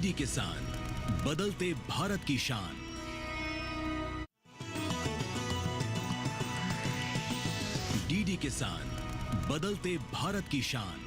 DD किसान, बदलते भारत की शान। डीडी किसान, बदलते भारत की शान।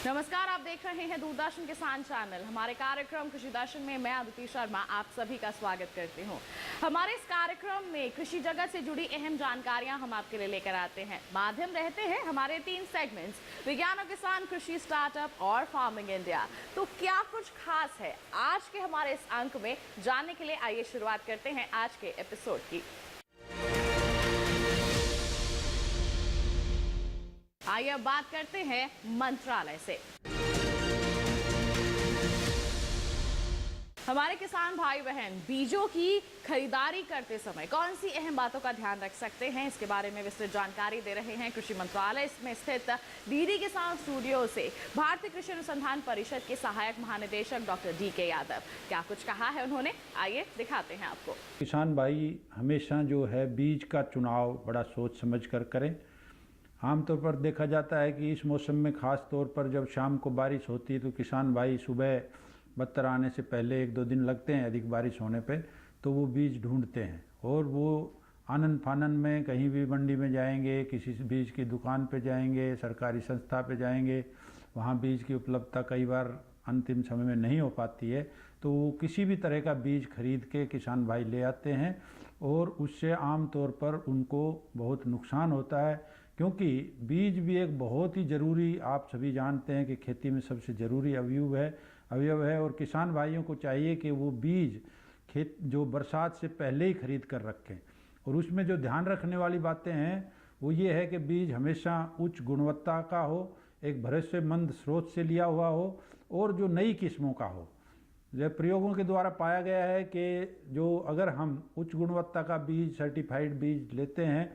नमस्कार, आप देख रहे हैं दूरदर्शन किसान चैनल। हमारे कार्यक्रम कृषि दर्शन में मैं अदिति शर्मा आप सभी का स्वागत करती हूं। हमारे इस कार्यक्रम में कृषि जगत से जुड़ी अहम जानकारियां हम आपके लिए लेकर आते हैं। माध्यम रहते हैं हमारे 3 सेगमेंट्स, विज्ञान और किसान, कृषि स्टार्टअप और फार्मिंग इंडिया। तो क्या कुछ खास है आज के हमारे इस अंक में, जानने के लिए आइए शुरुआत करते हैं आज के एपिसोड की। आइए अब बात करते हैं मंत्रालय से। हमारे किसान भाई बहन बीजों की खरीदारी करते समय कौन सी अहम बातों का ध्यान रख सकते हैं, इसके बारे में विस्तृत जानकारी दे रहे हैं कृषि मंत्रालय में स्थित डीडी किसान स्टूडियो से भारतीय कृषि अनुसंधान परिषद के सहायक महानिदेशक डॉक्टर DK यादव। क्या कुछ कहा है उन्होंने, आइए दिखाते हैं आपको। किसान भाई हमेशा जो है बीज का चुनाव बड़ा सोच समझ कर करें। आमतौर पर देखा जाता है कि इस मौसम में ख़ास तौर पर जब शाम को बारिश होती है तो किसान भाई सुबह बत्तर आने से पहले 1-2 दिन लगते हैं अधिक बारिश होने पे, तो वो बीज ढूंढते हैं और वो आनन फानन में कहीं भी मंडी में जाएंगे, किसी बीज की दुकान पे जाएंगे, सरकारी संस्था पे जाएंगे, वहाँ बीज की उपलब्धता कई बार अंतिम समय में नहीं हो पाती है, तो वो किसी भी तरह का बीज खरीद के किसान भाई ले आते हैं और उससे आम तौर पर उनको बहुत नुकसान होता है, क्योंकि बीज भी एक बहुत ही ज़रूरी, आप सभी जानते हैं कि खेती में सबसे ज़रूरी अवयव है और किसान भाइयों को चाहिए कि वो बीज खेत जो बरसात से पहले ही खरीद कर रखें। और उसमें जो ध्यान रखने वाली बातें हैं वो ये है कि बीज हमेशा उच्च गुणवत्ता का हो, एक भरोसेमंद स्रोत से लिया हुआ हो और जो नई किस्मों का हो। जब प्रयोगों के द्वारा पाया गया है कि जो अगर हम उच्च गुणवत्ता का बीज, सर्टिफाइड बीज लेते हैं,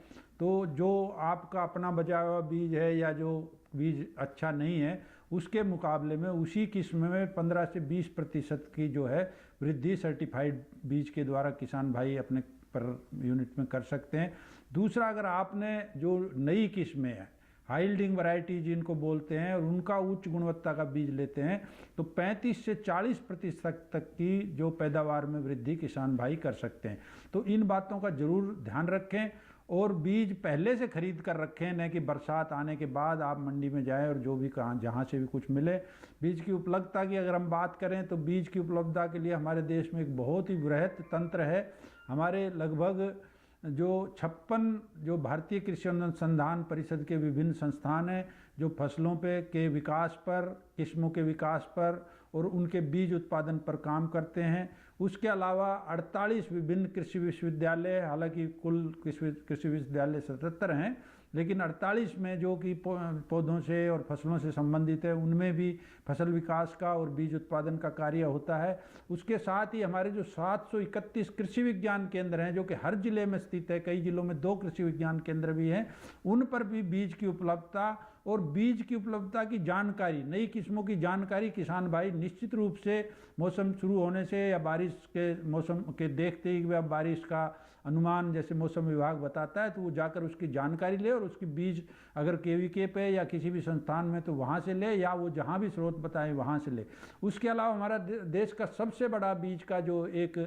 तो जो आपका अपना बचा हुआ बीज है या जो बीज अच्छा नहीं है उसके मुकाबले में उसी किस्म में 15 से 20% की जो है वृद्धि सर्टिफाइड बीज के द्वारा किसान भाई अपने पर यूनिट में कर सकते हैं। दूसरा, अगर आपने जो नई किस्में हैं, हाई यील्डिंग वैरायटी जिनको बोलते हैं, और उनका उच्च गुणवत्ता का बीज लेते हैं तो 35 से 40% तक की जो पैदावार में वृद्धि किसान भाई कर सकते हैं। तो इन बातों का जरूर ध्यान रखें और बीज पहले से खरीद कर रखें, न कि बरसात आने के बाद आप मंडी में जाएं और जो भी जहाँ से भी कुछ मिले। बीज की उपलब्धता की अगर हम बात करें तो बीज की उपलब्धता के लिए हमारे देश में एक बहुत ही बृहत तंत्र है। हमारे लगभग जो 56 जो भारतीय कृषि अनुसंधान परिषद के विभिन्न संस्थान हैं जो फसलों पे के विकास पर, किस्मों के विकास पर और उनके बीज उत्पादन पर काम करते हैं। उसके अलावा 48 विभिन्न कृषि विश्वविद्यालय, हालांकि कुल कृषि विश्वविद्यालय 77 हैं, लेकिन 48 में जो कि पौधों से और फसलों से संबंधित है उनमें भी फसल विकास का और बीज उत्पादन का कार्य होता है। उसके साथ ही हमारे जो 731 कृषि विज्ञान केंद्र हैं जो कि हर जिले में स्थित है, कई जिलों में 2 कृषि विज्ञान केंद्र भी हैं, उन पर भी बीज की उपलब्धता और बीज की उपलब्धता की जानकारी, नई किस्मों की जानकारी किसान भाई निश्चित रूप से मौसम शुरू होने से या बारिश के मौसम के देखते ही वह बारिश का अनुमान जैसे मौसम विभाग बताता है तो वो जाकर उसकी जानकारी ले और उसकी बीज अगर KVK पे या किसी भी संस्थान में तो वहाँ से ले, या वो जहाँ भी स्रोत बताएं वहाँ से ले। उसके अलावा हमारा देश का सबसे बड़ा बीज का जो एक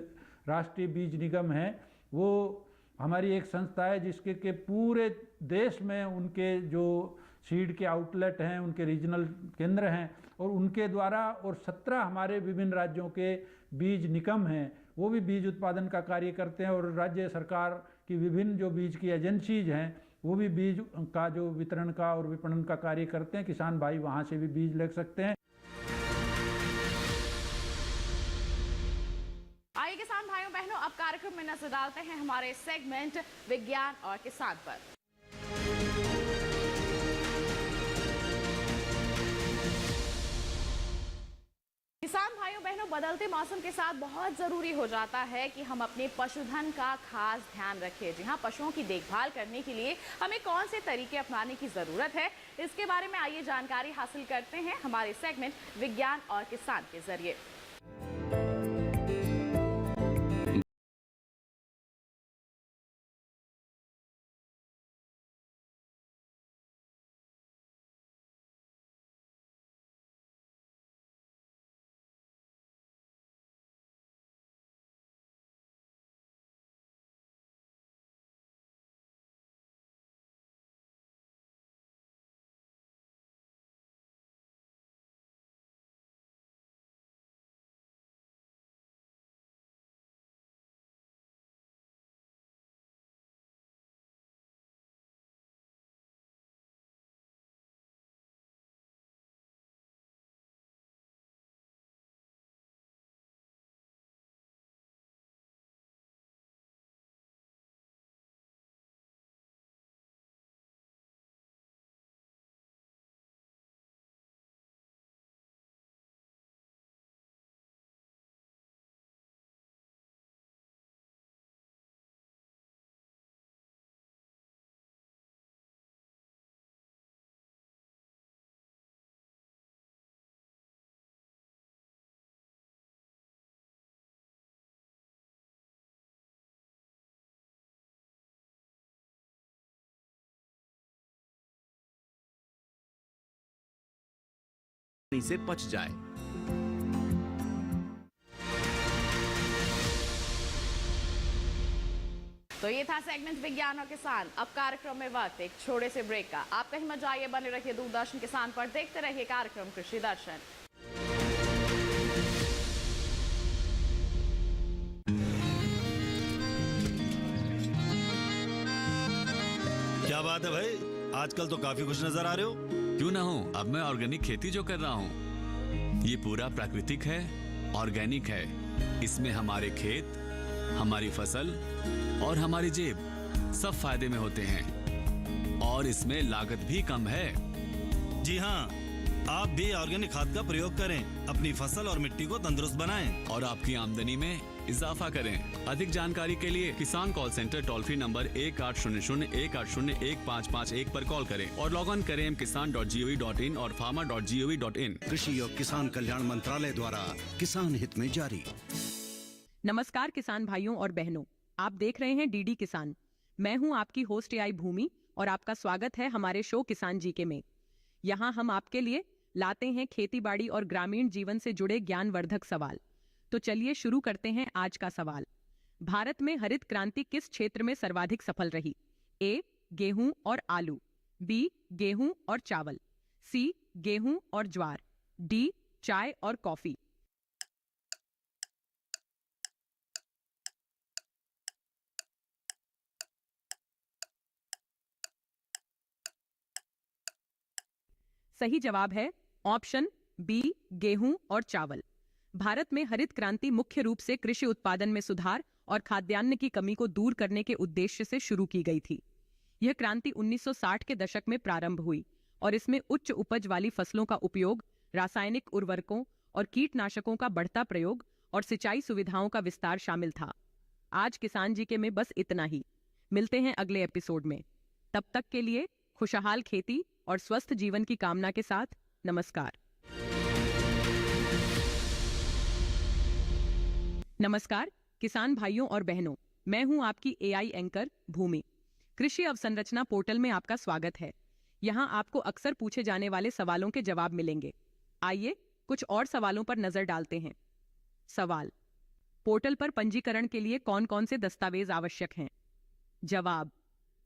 राष्ट्रीय बीज निगम है वो हमारी एक संस्था है जिसके के पूरे देश में उनके जो सीड के आउटलेट हैं, उनके रीजनल केंद्र हैं और उनके द्वारा, और 17 हमारे विभिन्न राज्यों के बीज निगम हैं वो भी बीज उत्पादन का कार्य करते हैं और राज्य सरकार की विभिन्न जो बीज की एजेंसीज हैं वो भी बीज का जो वितरण का और विपणन का कार्य करते हैं। किसान भाई वहाँ से भी बीज ले सकते हैं। आइए किसान भाइयों बहनों, अब कार्यक्रम में नजर डालते हैं हमारे सेगमेंट विज्ञान और किसान पर। किसान भाइयों बहनों, बदलते मौसम के साथ बहुत जरूरी हो जाता है कि हम अपने पशुधन का खास ध्यान रखें। जी हाँ, पशुओं की देखभाल करने के लिए हमें कौन से तरीके अपनाने की जरूरत है, इसके बारे में आइए जानकारी हासिल करते हैं हमारे सेगमेंट विज्ञान और किसान के जरिए। से पच जाए। तो ये था सेगमेंट विज्ञान और किसान। अब कार्यक्रम में वक्त एक छोटे से ब्रेक का। आप कहीं मत जाइए, बने रहिए दूरदर्शन किसान पर, देखते रहिए कार्यक्रम कृषि दर्शन। क्या बात है भाई, आजकल तो काफी खुश नजर आ रहे हो। क्यों ना हो, अब मैं ऑर्गेनिक खेती जो कर रहा हूँ ये पूरा प्राकृतिक है, ऑर्गेनिक है। इसमें हमारे खेत, हमारी फसल और हमारी जेब सब फायदे में होते हैं और इसमें लागत भी कम है। जी हाँ, आप भी ऑर्गेनिक खाद का प्रयोग करें, अपनी फसल और मिट्टी को तंदुरुस्त बनाएं और आपकी आमदनी में इजाफा करें। अधिक जानकारी के लिए किसान call centre toll free number 1800-180-1551 पर कॉल करें और लॉग ऑन करें kisan.gov.in और farmer.gov.in। कृषि और किसान कल्याण मंत्रालय द्वारा किसान हित में जारी। नमस्कार किसान भाइयों और बहनों, आप देख रहे हैं डीडी किसान। मैं हूं आपकी होस्ट आई भूमि और आपका स्वागत है हमारे शो किसान जीके में। यहां हम आपके लिए लाते हैं खेतीबाड़ी और ग्रामीण जीवन से जुड़े ज्ञानवर्धक सवाल। तो चलिए शुरू करते हैं आज का सवाल। भारत में हरित क्रांति किस क्षेत्र में सर्वाधिक सफल रही? ए गेहूं और आलू, बी गेहूं और चावल, सी गेहूं और ज्वार, डी चाय और कॉफी। सही जवाब है ऑप्शन बी गेहूं और चावल। भारत में हरित क्रांति मुख्य रूप से कृषि उत्पादन में सुधार और खाद्यान्न की कमी को दूर करने के उद्देश्य से शुरू की गई थी। यह क्रांति 1960 के दशक में प्रारंभ हुई और इसमें उच्च उपज वाली फसलों का उपयोग, रासायनिक उर्वरकों और कीटनाशकों का बढ़ता प्रयोग और सिंचाई सुविधाओं का विस्तार शामिल था। आज किसान जी के में बस इतना ही। मिलते हैं अगले एपिसोड में। तब तक के लिए खुशहाल खेती और स्वस्थ जीवन की कामना के साथ नमस्कार। नमस्कार किसान भाइयों और बहनों, मैं हूं आपकी एआई एंकर भूमि। कृषि अवसंरचना पोर्टल में आपका स्वागत है। यहां आपको अक्सर पूछे जाने वाले सवालों के जवाब मिलेंगे। आइए कुछ और सवालों पर नजर डालते हैं। सवाल: पोर्टल पर पंजीकरण के लिए कौन कौन से दस्तावेज आवश्यक हैं? जवाब: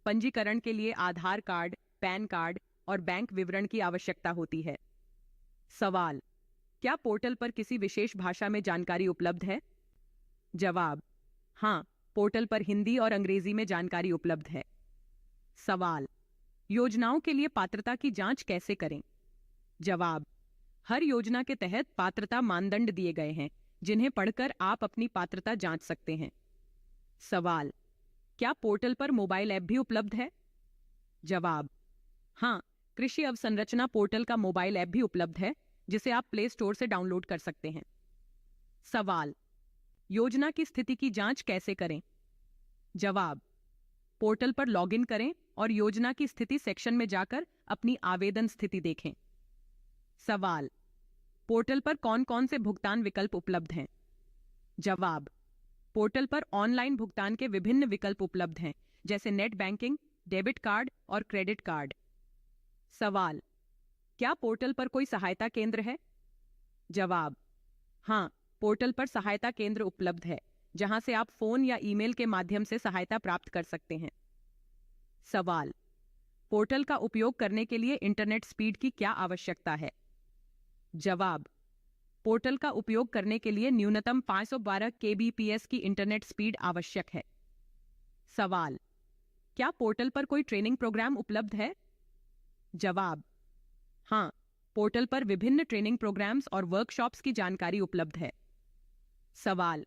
पंजीकरण के लिए आधार कार्ड, पैन कार्ड और बैंक विवरण की आवश्यकता होती है। सवाल: क्या पोर्टल पर किसी विशेष भाषा में जानकारी उपलब्ध है? जवाब: हाँ, पोर्टल पर हिंदी और अंग्रेजी में जानकारी उपलब्ध है। सवाल: योजनाओं के लिए पात्रता की जांच कैसे करें? जवाब: हर योजना के तहत पात्रता मानदंड दिए गए हैं, जिन्हें पढ़कर आप अपनी पात्रता जांच सकते हैं। सवाल: क्या पोर्टल पर मोबाइल ऐप भी उपलब्ध है? जवाब: हाँ, कृषि अवसंरचना पोर्टल का मोबाइल ऐप भी उपलब्ध है, जिसे आप प्ले स्टोर से डाउनलोड कर सकते हैं। सवाल: योजना की स्थिति की जांच कैसे करें? जवाब: पोर्टल पर लॉगिन करें और योजना की स्थिति सेक्शन में जाकर अपनी आवेदन स्थिति देखें। सवाल: पोर्टल पर कौन कौन से भुगतान विकल्प उपलब्ध हैं? जवाब: पोर्टल पर ऑनलाइन भुगतान के विभिन्न विकल्प उपलब्ध हैं, जैसे नेट बैंकिंग, डेबिट कार्ड और क्रेडिट कार्ड। सवाल: क्या पोर्टल पर कोई सहायता केंद्र है? जवाब: हाँ, पोर्टल पर सहायता केंद्र उपलब्ध है, जहां से आप फोन या ईमेल के माध्यम से सहायता प्राप्त कर सकते हैं। सवाल: पोर्टल का उपयोग करने के लिए इंटरनेट स्पीड की क्या आवश्यकता है? जवाब: पोर्टल का उपयोग करने के लिए न्यूनतम 512 kbps की इंटरनेट स्पीड आवश्यक है। सवाल: क्या पोर्टल पर कोई ट्रेनिंग प्रोग्राम उपलब्ध है? जवाब: हाँ, पोर्टल पर विभिन्न ट्रेनिंग प्रोग्राम्स और वर्कशॉप्स की जानकारी उपलब्ध है। सवाल: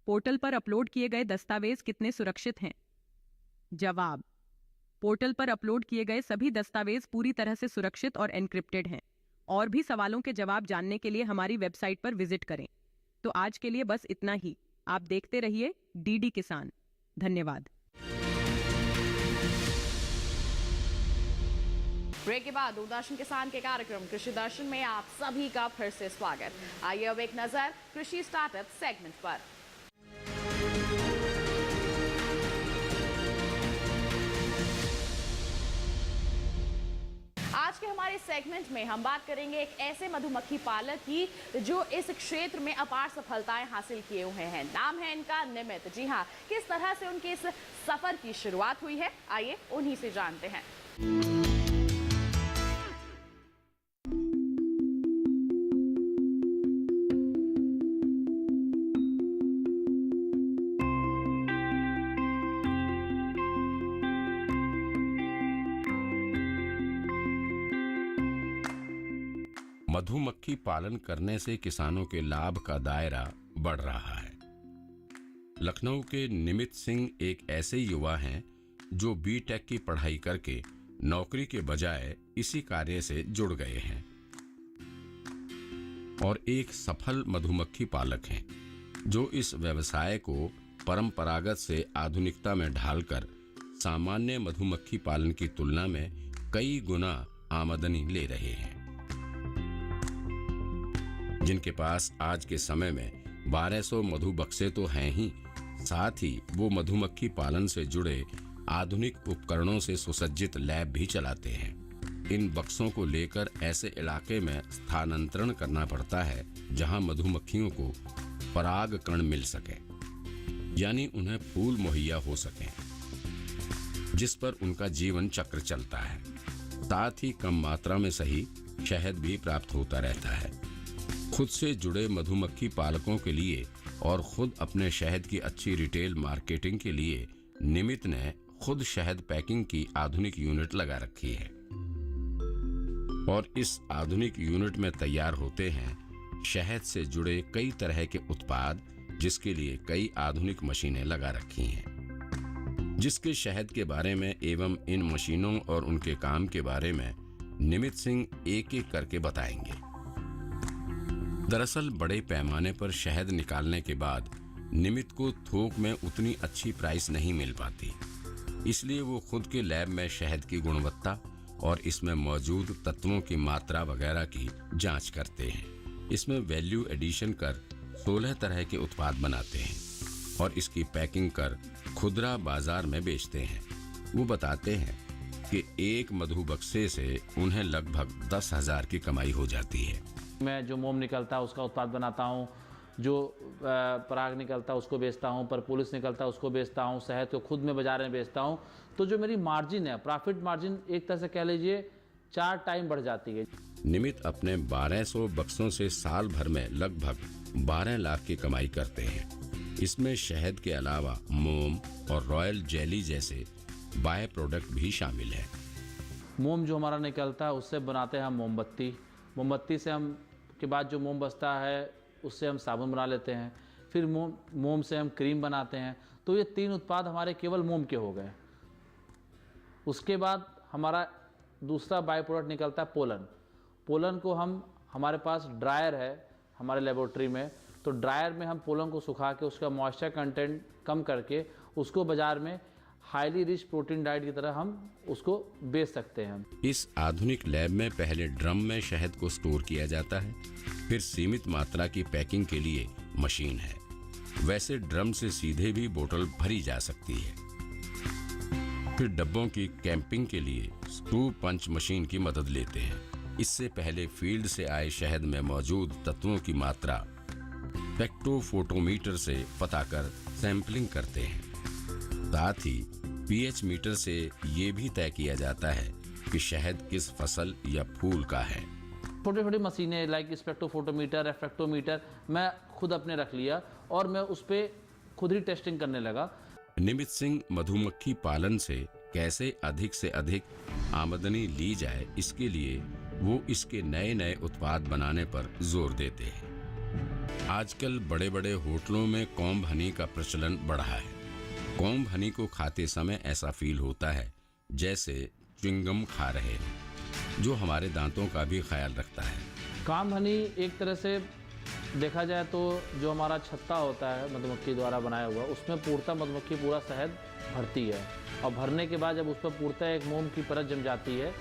पोर्टल पर अपलोड किए गए दस्तावेज कितने सुरक्षित हैं? जवाब: पोर्टल पर अपलोड किए गए सभी दस्तावेज पूरी तरह से सुरक्षित और एन्क्रिप्टेड हैं। और भी सवालों के जवाब जानने के लिए हमारी वेबसाइट पर विजिट करें। तो आज के लिए बस इतना ही। आप देखते रहिए डीडी किसान। धन्यवाद। ब्रेक के बाद दूरदर्शन किसान के कार्यक्रम कृषि दर्शन में आप सभी का फिर से स्वागत। आइए अब एक नजर कृषि स्टार्टअप सेगमेंट पर। आज के हमारे सेगमेंट में हम बात करेंगे एक ऐसे मधुमक्खी पालक की जो इस क्षेत्र में अपार सफलताएं हासिल किए हुए हैं। नाम है इनका निमित। जी हाँ, किस तरह से उनके इस सफर की शुरुआत हुई है, आइए उन्हीं से जानते हैं। मधुमक्खी पालन करने से किसानों के लाभ का दायरा बढ़ रहा है। लखनऊ के निमित सिंह एक ऐसे युवा हैं जो बीटेक की पढ़ाई करके नौकरी के बजाय इसी कार्य से जुड़ गए हैं और एक सफल मधुमक्खी पालक हैं जो इस व्यवसाय को परंपरागत से आधुनिकता में ढालकर सामान्य मधुमक्खी पालन की तुलना में कई गुना आमदनी ले रहे हैं। जिनके पास आज के समय में 1200 मधु बक्से तो हैं ही, साथ ही वो मधुमक्खी पालन से जुड़े आधुनिक उपकरणों से सुसज्जित लैब भी चलाते हैं। इन बक्सों को लेकर ऐसे इलाके में स्थानांतरण करना पड़ता है जहां मधुमक्खियों को परागकण मिल सके, यानी उन्हें फूल मुहैया हो सके, जिस पर उनका जीवन चक्र चलता है। साथ ही कम मात्रा में सही शहद भी प्राप्त होता रहता है। खुद से जुड़े मधुमक्खी पालकों के लिए और खुद अपने शहद की अच्छी रिटेल मार्केटिंग के लिए निमित ने खुद शहद पैकिंग की आधुनिक यूनिट लगा रखी है और इस आधुनिक यूनिट में तैयार होते हैं शहद से जुड़े कई तरह के उत्पाद, जिसके लिए कई आधुनिक मशीनें लगा रखी हैं। जिसके शहद के बारे में एवं इन मशीनों और उनके काम के बारे में निमित सिंह एक एक करके बताएंगे। दरअसल बड़े पैमाने पर शहद निकालने के बाद निमित को थोक में उतनी अच्छी प्राइस नहीं मिल पाती, इसलिए वो खुद के लैब में शहद की गुणवत्ता और इसमें मौजूद तत्वों की मात्रा वगैरह की जांच करते हैं। इसमें वैल्यू एडिशन कर 16 तरह के उत्पाद बनाते हैं और इसकी पैकिंग कर खुदरा बाजार में बेचते हैं। वो बताते हैं कि एक मधु बक्से से उन्हें लगभग 10,000 की कमाई हो जाती है। मैं जो मोम निकलता है उसका उत्पाद बनाता हूँ, जो पराग निकलता है उसको बेचता हूँ, परपुलिस निकलता है उसको बेचता हूँ, शहद को खुद में बाजार में बेचता हूँ। तो जो मेरी मार्जिन है, प्रॉफिट मार्जिन एक तरह से कह लीजिए 4 टाइम बढ़ जाती है। निमित अपने 1200 बक्सों से साल भर में लगभग 12 लाख की कमाई करते हैं। इसमें शहद के अलावा मोम और रॉयल जेली जैसे बाय प्रोडक्ट भी शामिल है। मोम जो हमारा निकलता है उससे बनाते हैं हम मोमबत्ती। मोमबत्ती से हम के बाद जो मोम बचता है उससे हम साबुन बना लेते हैं। फिर मोम से हम क्रीम बनाते हैं। तो ये 3 उत्पाद हमारे केवल मोम के हो गए। उसके बाद हमारा दूसरा बाय प्रोडक्ट निकलता है पोलन। पोलन को हमारे पास ड्रायर है हमारे लेबोरेटरी में, तो ड्रायर में हम पोलन को सुखा के उसका मॉइस्चर कंटेंट कम करके उसको बाजार में हाईली रिच प्रोटीन डाइट की तरह हम उसको बेच सकते हैं। इस आधुनिक लैब में पहले ड्रम में शहद को स्टोर किया जाता है, फिर सीमित मात्रा की पैकिंग के लिए मशीन है। वैसे ड्रम से सीधे भी बोतल भरी जा सकती है। फिर डब्बों की कैंपिंग के लिए स्क्रू पंच मशीन की मदद लेते हैं। इससे पहले फील्ड से आए शहद में मौजूद तत्वों की मात्रा स्पेक्ट्रोफोटोमीटर से पता कर सैंपलिंग करते हैं। साथ ही पीएच मीटर से ये भी तय किया जाता है कि शहद किस फसल या फूल का है। छोटी छोटी मशीनें लाइक स्पेक्ट्रोफोटोमीटर, रेफ्रेक्टोमीटर मैं खुद अपने रख लिया और मैं उस पर खुद ही टेस्टिंग करने लगा। निमित सिंह मधुमक्खी पालन से कैसे अधिक से अधिक आमदनी ली जाए, इसके लिए वो इसके नए नए उत्पाद बनाने पर जोर देते हैं। आजकल बड़े बड़े होटलों में कॉम्ब हनी का प्रचलन बढ़ा है। कॉम्ब हनी को खाते समय ऐसा फील होता है जैसे च्युइंगम खा रहे हैं, जो हमारे दांतों का भी ख्याल रखता है। कॉम्ब हनी एक तरह से देखा जाए तो जो हमारा छत्ता होता है मधुमक्खी द्वारा बनाया हुआ, उसमें पूर्णतः मधुमक्खी पूरा शहद भरती है और भरने के बाद जब उस पर पूर्णतः एक मोम की परत जम जाती है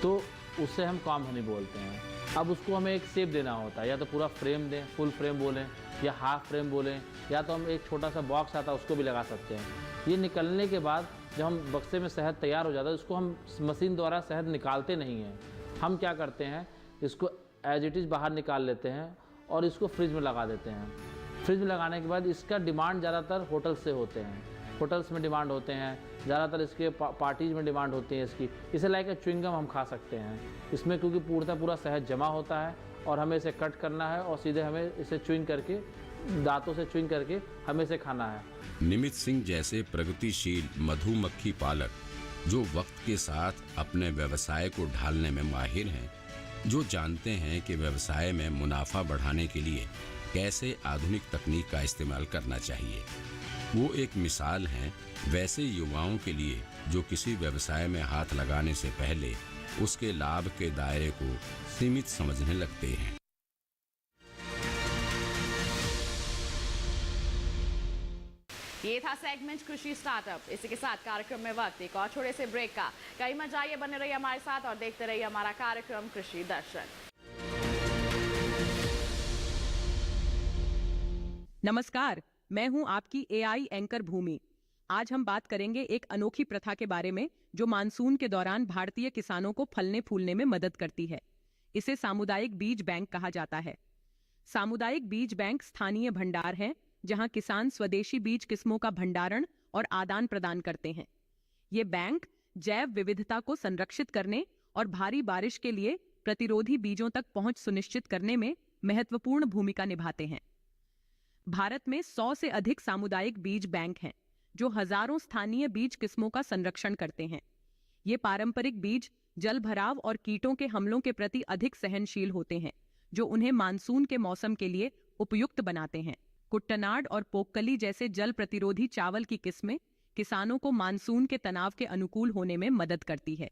तो उससे हम कॉम्ब हनी बोलते हैं। अब उसको हमें एक शेप देना होता है, या तो पूरा फ्रेम दें, फुल फ्रेम बोलें या हाफ फ्रेम बोलें, या तो हम एक छोटा सा बॉक्स आता है उसको भी लगा सकते हैं। ये निकलने के बाद जब हम बक्से में शहद तैयार हो जाता है उसको हम मशीन द्वारा शहद निकालते नहीं हैं, हम क्या करते हैं, इसको एज इट इज़ बाहर निकाल लेते हैं और इसको फ्रिज में लगा देते हैं। फ्रिज में लगाने के बाद इसका डिमांड ज़्यादातर होटल से होते हैं, होटल्स में डिमांड होते हैं, ज़्यादातर इसके पार्टीज़ में डिमांड होती है इसकी। इसे लाइक च्युइंगम हम खा सकते हैं इसमें, क्योंकि पूरा शहद जमा होता है और हमें इसे कट करना है और सीधे हमें इसे च्युइंग करके, दांतों से च्युइंग करके हमें इसे खाना है। निमित सिंह जैसे प्रगतिशील मधुमक्खी पालक जो वक्त के साथ अपने व्यवसाय को ढालने में माहिर हैं, जो जानते हैं कि व्यवसाय में मुनाफा बढ़ाने के लिए कैसे आधुनिक तकनीक का इस्तेमाल करना चाहिए, वो एक मिसाल हैं वैसे युवाओं के लिए जो किसी व्यवसाय में हाथ लगाने से पहले उसके लाभ के दायरे को सीमित समझने लगते हैं। ये था सेगमेंट कृषि स्टार्टअप। इसी के साथ कार्यक्रम में वक्त एक और छोटे से ब्रेक का। कहीं मत जाइए, बने रहिए हमारे साथ और देखते रहिए हमारा कार्यक्रम कृषि दर्शन। नमस्कार, मैं हूं आपकी एआई एंकर भूमि। आज हम बात करेंगे एक अनोखी प्रथा के बारे में जो मानसून के दौरान भारतीय किसानों को फलने फूलने में मदद करती है। इसे सामुदायिक बीज बैंक कहा जाता है। सामुदायिक बीज बैंक स्थानीय भंडार हैं जहां किसान स्वदेशी बीज किस्मों का भंडारण और आदान प्रदान करते हैं। ये बैंक जैव विविधता को संरक्षित करने और भारी बारिश के लिए प्रतिरोधी बीजों तक पहुंच सुनिश्चित करने में महत्वपूर्ण भूमिका निभाते हैं। भारत में 100 से अधिक सामुदायिक बीज बैंक हैं जो हजारों स्थानीय बीज किस्मों का संरक्षण करते हैं। ये पारंपरिक बीज जल भराव और कीटों के हमलों के प्रति अधिक सहनशील होते हैं, जो उन्हें मानसून के मौसम के लिए उपयुक्त बनाते हैं। कुट्टनाड और पोक्कली जैसे जल प्रतिरोधी चावल की किस्में किसानों को मानसून के तनाव के अनुकूल होने में मदद करती है।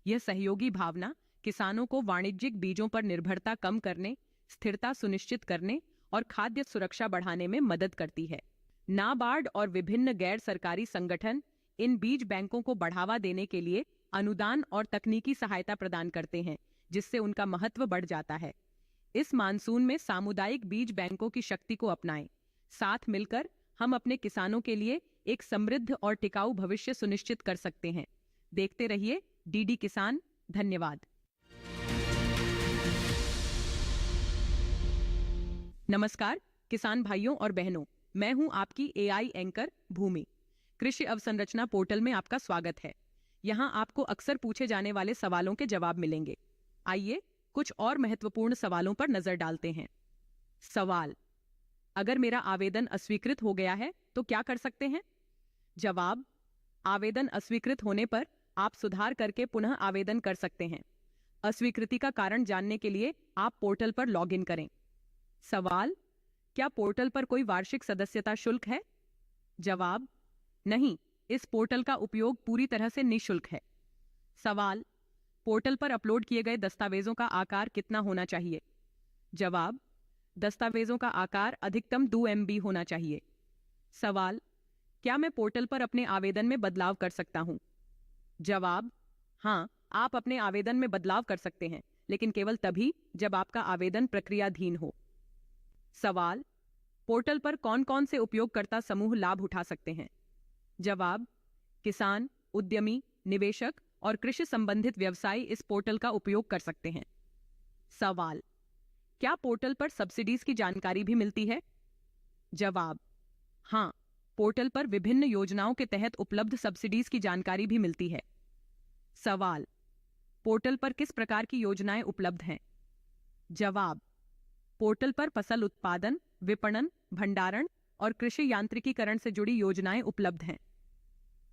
यह सहयोगी भावना किसानों को वाणिज्यिक बीजों पर निर्भरता कम करने, स्थिरता सुनिश्चित करने और खाद्य सुरक्षा बढ़ाने में मदद करती है। नाबार्ड और विभिन्न गैर सरकारी संगठन इन बीज बैंकों को बढ़ावा देने के लिए अनुदान और तकनीकी सहायता प्रदान करते हैं, जिससे उनका महत्व बढ़ जाता है। इस मानसून में सामुदायिक बीज बैंकों की शक्ति को अपनाएं। साथ मिलकर हम अपने किसानों के लिए एक समृद्ध और टिकाऊ भविष्य सुनिश्चित कर सकते हैं। देखते रहिए डीडी किसान। धन्यवाद। नमस्कार किसान भाइयों और बहनों, मैं हूं आपकी एआई एंकर भूमि। कृषि अवसंरचना पोर्टल में आपका स्वागत है। यहां आपको अक्सर पूछे जाने वाले सवालों के जवाब मिलेंगे। आइए कुछ और महत्वपूर्ण सवालों पर नजर डालते हैं। सवाल: अगर मेरा आवेदन अस्वीकृत हो गया है तो क्या कर सकते हैं? जवाब: आवेदन अस्वीकृत होने पर आप सुधार करके पुनः आवेदन कर सकते हैं। अस्वीकृति का कारण जानने के लिए आप पोर्टल पर लॉगिन करें। सवाल: क्या पोर्टल पर कोई वार्षिक सदस्यता शुल्क है? जवाब: नहीं, इस पोर्टल का उपयोग पूरी तरह से निःशुल्क है। सवाल: पोर्टल पर अपलोड किए गए दस्तावेजों का आकार कितना होना चाहिए? जवाब: दस्तावेजों का आकार अधिकतम 2 MB होना चाहिए। सवाल: क्या मैं पोर्टल पर अपने आवेदन में बदलाव कर सकता हूं? जवाब: हाँ, आप अपने आवेदन में बदलाव कर सकते हैं, लेकिन केवल तभी जब आपका आवेदन प्रक्रियाधीन हो। सवाल: पोर्टल पर कौन कौन से उपयोगकर्ता समूह लाभ उठा सकते हैं? जवाब: किसान, उद्यमी, निवेशक और कृषि संबंधित व्यवसायी इस पोर्टल का उपयोग कर सकते हैं। सवाल: क्या पोर्टल पर सब्सिडीज की जानकारी भी मिलती है? जवाब: हाँ, पोर्टल पर विभिन्न योजनाओं के तहत उपलब्ध सब्सिडीज की जानकारी भी मिलती है। सवाल: पोर्टल पर किस प्रकार की योजनाएं उपलब्ध हैं? जवाब: पोर्टल पर फसल उत्पादन, विपणन, भंडारण और कृषि यांत्रिकीकरण से जुड़ी योजनाएं उपलब्ध हैं।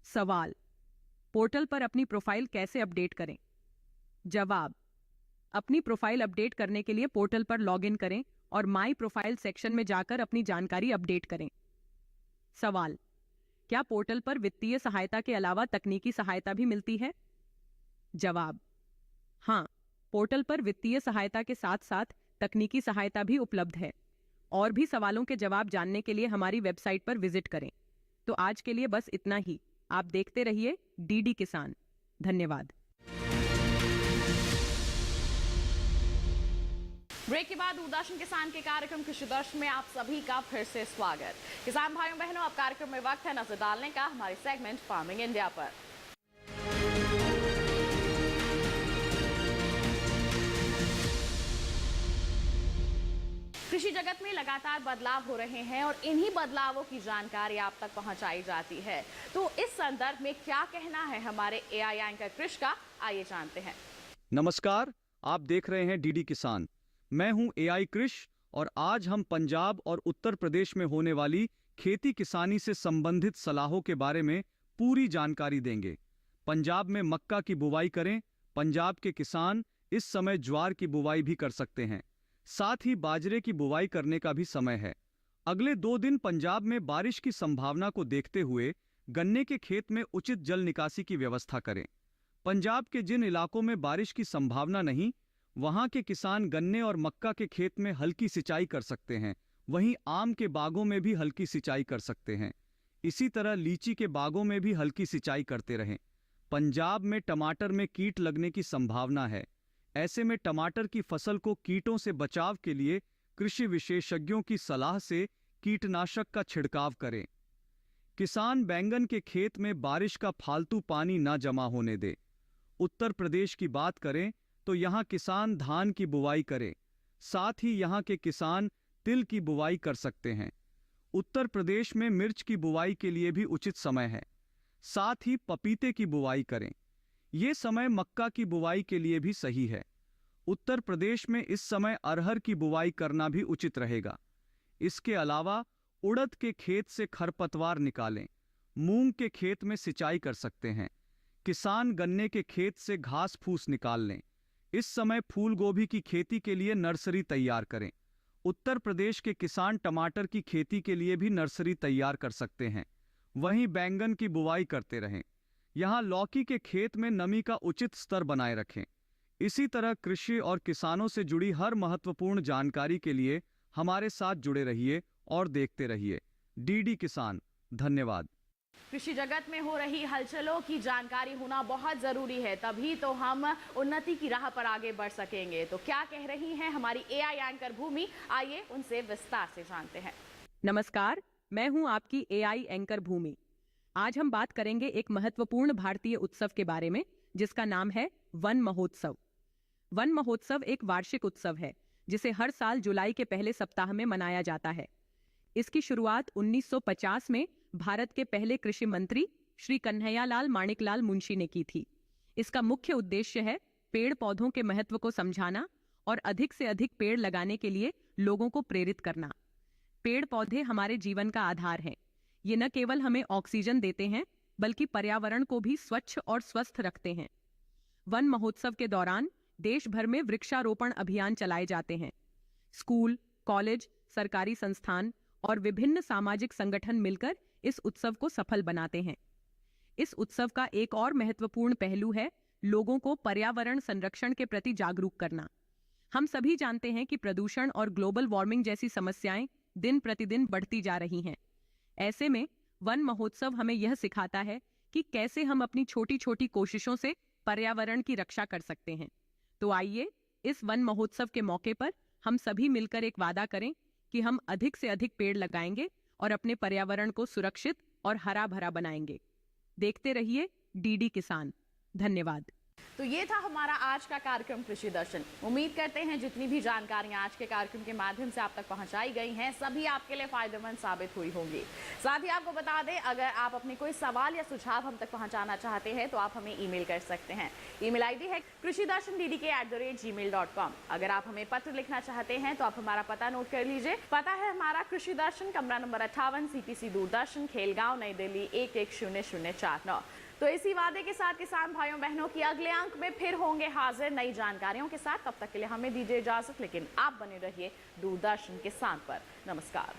सवाल: पोर्टल पर अपनी प्रोफाइल कैसे अपडेट करें? जवाब: अपनी प्रोफाइल अपडेट करने के लिए पोर्टल पर लॉगिन करें और माई प्रोफाइल सेक्शन में जाकर अपनी जानकारी अपडेट करें। सवाल: क्या पोर्टल पर वित्तीय सहायता के अलावा तकनीकी सहायता भी मिलती है? जवाब: हाँ, पोर्टल पर वित्तीय सहायता के साथ साथ तकनीकी सहायता भी उपलब्ध है। और भी सवालों के जवाब जानने के लिए हमारी वेबसाइट पर विजिट करें। तो आज के लिए बस इतना ही। आप देखते रहिए डीडी किसान। धन्यवाद। ब्रेक के बाद दूरदर्शन किसान के कार्यक्रम कृषि दर्शन में आप सभी का फिर से स्वागत। किसान भाइयों बहनों, अब कार्यक्रम में वक्त है नजर डालने का हमारी सेगमेंट फार्मिंग इंडिया पर। कृषि जगत में लगातार बदलाव हो रहे हैं और इन्हीं बदलावों की जानकारी आप तक पहुंचाई जाती है। तो इस संदर्भ में क्या कहना है हमारे एआई एंकर कृष का, आइए जानते हैं। नमस्कार, आप देख रहे हैं डीडी किसान। मैं हूं एआई कृष और आज हम पंजाब और उत्तर प्रदेश में होने वाली खेती किसानी से संबंधित सलाहों के बारे में पूरी जानकारी देंगे। पंजाब में मक्का की बुवाई करें। पंजाब के किसान इस समय ज्वार की बुवाई भी कर सकते हैं। साथ ही बाजरे की बुवाई करने का भी समय है। अगले 2 दिन पंजाब में बारिश की संभावना को देखते हुए गन्ने के खेत में उचित जल निकासी की व्यवस्था करें। पंजाब के जिन इलाकों में बारिश की संभावना नहीं, वहां के किसान गन्ने और मक्का के खेत में हल्की सिंचाई कर सकते हैं। वहीं आम के बागों में भी हल्की सिंचाई कर सकते हैं। इसी तरह लीची के बागों में भी हल्की सिंचाई करते रहें। पंजाब में टमाटर में कीट लगने की संभावना है। ऐसे में टमाटर की फसल को कीटों से बचाव के लिए कृषि विशेषज्ञों की सलाह से कीटनाशक का छिड़काव करें। किसान बैंगन के खेत में बारिश का फालतू पानी न जमा होने दे। उत्तर प्रदेश की बात करें तो यहाँ किसान धान की बुवाई करें। साथ ही यहाँ के किसान तिल की बुवाई कर सकते हैं। उत्तर प्रदेश में मिर्च की बुवाई के लिए भी उचित समय है। साथ ही पपीते की बुवाई करें। ये समय मक्का की बुवाई के लिए भी सही है। उत्तर प्रदेश में इस समय अरहर की बुवाई करना भी उचित रहेगा। इसके अलावा उड़द के खेत से खरपतवार निकालें। मूंग के खेत में सिंचाई कर सकते हैं। किसान गन्ने के खेत से घास फूस निकाल लें। इस समय फूल गोभी की खेती के लिए नर्सरी तैयार करें। उत्तर प्रदेश के किसान टमाटर की खेती के लिए भी नर्सरी तैयार कर सकते हैं। वहीं बैंगन की बुवाई करते रहें। यहाँ लौकी के खेत में नमी का उचित स्तर बनाए रखें। इसी तरह कृषि और किसानों से जुड़ी हर महत्वपूर्ण जानकारी के लिए हमारे साथ जुड़े रहिए और देखते रहिए डीडी किसान। धन्यवाद। कृषि जगत में हो रही हलचलों की जानकारी होना बहुत जरूरी है, तभी तो हम उन्नति की राह पर आगे बढ़ सकेंगे। तो क्या कह रही हैं हमारी एआई एंकर भूमि, आइए उनसे विस्तार से जानते हैं। नमस्कार, मैं हूं आपकी एआई एंकर भूमि। आज हम बात करेंगे एक महत्वपूर्ण भारतीय उत्सव के बारे में, जिसका नाम है वन महोत्सव। वन महोत्सव एक वार्षिक उत्सव है जिसे हर साल जुलाई के पहले सप्ताह में मनाया जाता है। इसकी शुरुआत 1950 में भारत के पहले कृषि मंत्री श्री कन्हैयालाल माणिकलाल मुंशी ने की थी। इसका मुख्य उद्देश्य है पेड़ पौधों के महत्व को समझाना और अधिक से अधिक पेड़ लगाने के लिए लोगों को प्रेरित करना। पेड़ पौधे हमारे जीवन का आधार हैं। ये न केवल हमें ऑक्सीजन देते हैं, बल्कि पर्यावरण को भी स्वच्छ और स्वस्थ रखते हैं। वन महोत्सव के दौरान देश भर में वृक्षारोपण अभियान चलाए जाते हैं। स्कूल, कॉलेज, सरकारी संस्थान और विभिन्न सामाजिक संगठन मिलकर इस उत्सव को सफल बनाते हैं। इस उत्सव का एक और महत्वपूर्ण पहलू है लोगों को पर्यावरण संरक्षण के प्रति जागरूक करना। हम सभी जानते हैं कि प्रदूषण और ग्लोबल वार्मिंग जैसी समस्याएं दिन प्रतिदिन बढ़ती जा रही हैं। ऐसे में वन महोत्सव हमें यह सिखाता है कि कैसे हम अपनी छोटी छोटी कोशिशों से पर्यावरण की रक्षा कर सकते हैं। तो आइए इस वन महोत्सव के मौके पर हम सभी मिलकर एक वादा करें कि हम अधिक से अधिक पेड़ लगाएंगे और अपने पर्यावरण को सुरक्षित और हरा भरा बनाएंगे। देखते रहिए डीडी किसान। धन्यवाद। तो ये था हमारा आज का कार्यक्रम कृषि दर्शन। उम्मीद करते हैं जितनी भी जानकारियां आज के कार्यक्रम के माध्यम से आप तक पहुंचाई गई हैं, सभी आपके लिए फायदेमंद साबित हुई होंगी। साथ ही आपको बता दें, अगर आप अपने कोई सवाल या सुझाव हम तक पहुंचाना चाहते हैं तो आप हमें ईमेल कर सकते हैं। ईमेल आईडी है krishidarshandddk@gmail.com। अगर आप हमें पत्र लिखना चाहते हैं तो आप हमारा पता नोट कर लीजिए। पता है हमारा कृषि दर्शन, कमरा नंबर 58, CPC दूरदर्शन, खेलगांव, नई दिल्ली 110049। तो इसी वादे के साथ किसान भाइयों बहनों की अगले अंक में फिर होंगे हाजिर नई जानकारियों के साथ। तब तक के लिए हमें दीजिए इजाजत, लेकिन आप बने रहिए दूरदर्शन किसान पर। नमस्कार।